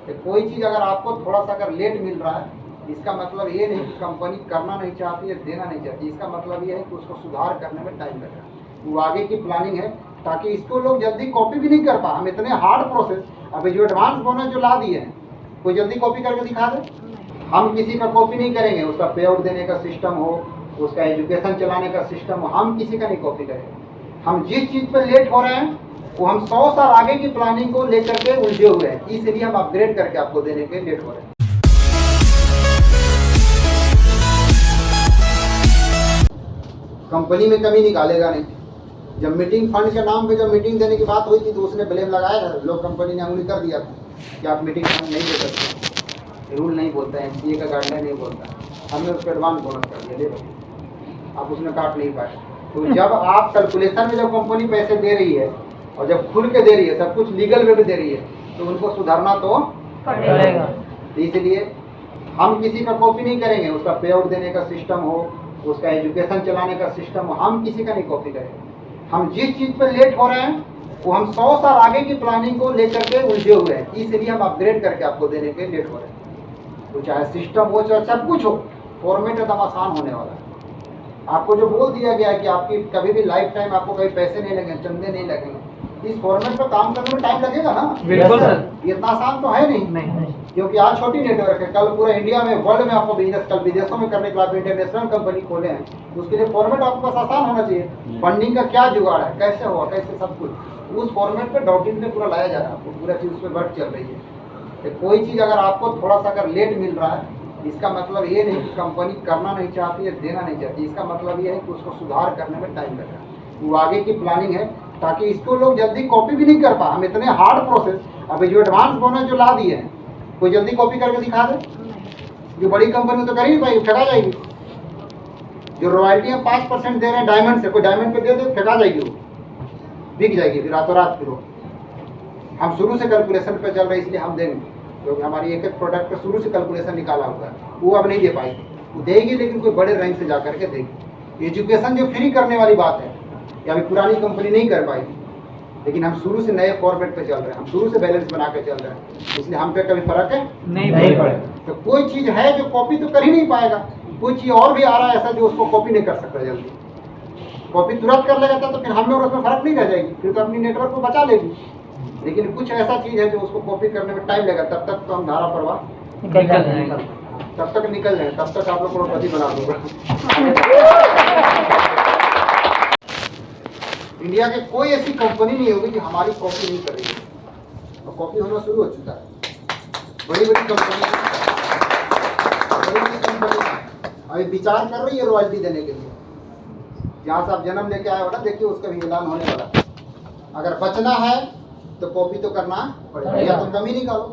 तो कोई चीज़ अगर आपको थोड़ा सा अगर लेट मिल रहा है, इसका मतलब ये नहीं कि कंपनी करना नहीं चाहती है, देना नहीं चाहती। इसका मतलब ये है कि उसको सुधार करने में टाइम लग रहा है। वो आगे की प्लानिंग है ताकि इसको लोग जल्दी कॉपी भी नहीं कर पा। हम इतने हार्ड प्रोसेस अभी जो एडवांस बोनस जो ला दिए हैं, कोई जल्दी कॉपी करके दिखा दे। हम किसी का कॉपी नहीं करेंगे, उसका पे आउट देने का सिस्टम हो, उसका एजुकेशन चलाने का सिस्टम हो, हम किसी का नहीं कॉपी करेंगे। हम जिस चीज़ पर लेट हो रहे हैं वो हम 100 साल आगे की प्लानिंग को लेकर के उलझे हुए हैं, इसलिए हम अपग्रेड करके आपको देने के लेट हो रहे हैं। कंपनी में कमी निकालेगा नहीं। जब मीटिंग फंड के नाम पे जब मीटिंग देने की बात हुई थी तो उसने ब्लेम लगाया था, लोग कंपनी ने अंगुली कर दिया था कि आप मीटिंग फंड नहीं दे सकते, रूल नहीं बोलता है, MCA का गाइडलाइन नहीं बोलता। हमने उसको एडवांस बोनस कर दिया, ले लो। आप उसमें काट नहीं पाए। तो जब आप कैलकुलेशन में जब कंपनी पैसे दे रही है और जब खुल के दे रही है, सब कुछ लीगल वे में दे रही है, तो उनको सुधारना तो पड़ेगा। इसलिए हम किसी का कॉपी नहीं करेंगे, उसका पे आउट देने का सिस्टम हो, उसका एजुकेशन चलाने का सिस्टम हो, हम किसी का नहीं कॉपी करेंगे। हम जिस चीज़ पर लेट हो रहे हैं वो हम 100 साल आगे की प्लानिंग को लेकर के उलझे हुए हैं, इसलिए हम अपग्रेड करके आपको देने के लेट हो रहे हैं। तो चाहे सिस्टम हो चाहे सब कुछ हो, फॉर्मेट एकदम आसान होने वाला है। आपको जो बोल दिया गया है कि आपकी कभी भी लाइफ टाइम आपको कहीं पैसे नहीं लगेंगे, चंदे नहीं लगेंगे, इस फॉर्मेट पर काम करने में टाइम लगेगा ना। बिल्कुल सर, ये इतना आसान तो है नहीं। क्योंकि आज छोटी नेटवर्क है, कल पूरा इंडिया में, वर्ल्ड में आपको बिजनेस, कल विदेशों में करने के बाद इंटरनेशनल कंपनी खोले हैं, तो उसके लिए फॉर्मेट आपके पास आसान होना चाहिए। फंडिंग का क्या जुगाड़ है, कैसे हुआ, कैसे सब कुछ उस फॉर्मेट पे डॉक्यूमेंट में पूरा लाया जा रहा है, आपको पूरा चीज़ उस पर वर्क चल रही है। तो कोई चीज़ अगर आपको थोड़ा सा अगर लेट मिल रहा है, इसका मतलब ये नहीं कि कंपनी करना नहीं चाहती है, देना नहीं चाहती। इसका मतलब ये है कि उसको सुधार करने में टाइम लग रहा है। वो आगे की प्लानिंग है ताकि इसको लोग जल्दी कॉपी भी नहीं कर पा। हम इतने हार्ड प्रोसेस अभी जो एडवांस बोनस जो ला दिए हैं, कोई जल्दी कॉपी करके दिखा दे। जो बड़ी कंपनी तो कर ही नहीं पाएगी, फेंका जाएगी। जो रॉयल्टियाँ 5% दे रहे हैं डायमंड से, कोई डायमंड पे दे दे, फेंका जाएगी, वो बिक जाएगी फिर रातों रात। फिर हम शुरू से कैलकुलेशन पे चल रहे हैं, इसलिए हम देंगे, क्योंकि हमारी एक एक प्रोडक्ट पे शुरू से कैलकुलेशन निकाला हुआ है। वो अब नहीं दे पाएगी, वो देगी लेकिन कोई बड़े रैंक से जा करके देगी। एजुकेशन जो फ्री करने वाली बात है, ये अभी पुरानी कंपनी नहीं कर पाएगी, लेकिन हम शुरू से नए फॉर्मेट पे चल रहे हैं, हम शुरू से बैलेंस बना के चल रहे हैं, इसलिए हम पे कभी फर्क है नहीं पड़ेगा। तो कोई चीज़ है जो कॉपी तो कर ही नहीं पाएगा, कोई चीज़ और भी आ रहा है ऐसा जो उसको कॉपी नहीं कर सकता जल्दी। कॉपी तुरंत कर लेगा तो फिर हमें और उसमें फर्क नहीं रह जाएगी, फिर तो अपनी नेटवर्क को बचा लेगी। लेकिन कुछ ऐसा चीज़ है जो उसको कॉपी करने में टाइम लगेगा, तब तक तो हम धारा प्रवाह निकल जाएंगे, तब तक निकल जाए, तब तक आप लोग करोड़पति बना दूंगा। इंडिया के कोई ऐसी कंपनी नहीं होगी जो हमारी कॉपी नहीं करेगी, और कॉपी होना शुरू हो चुका है। बड़ी बड़ी कंपनी अभी विचार कर रही है रॉयल्टी देने के लिए। जहाँ से आप जन्म लेके आए हो ना, देखिए उसका भी ऐलान होने वाला है। अगर बचना है तो कॉपी तो करना पड़ेगा, या तो कमी निकालो।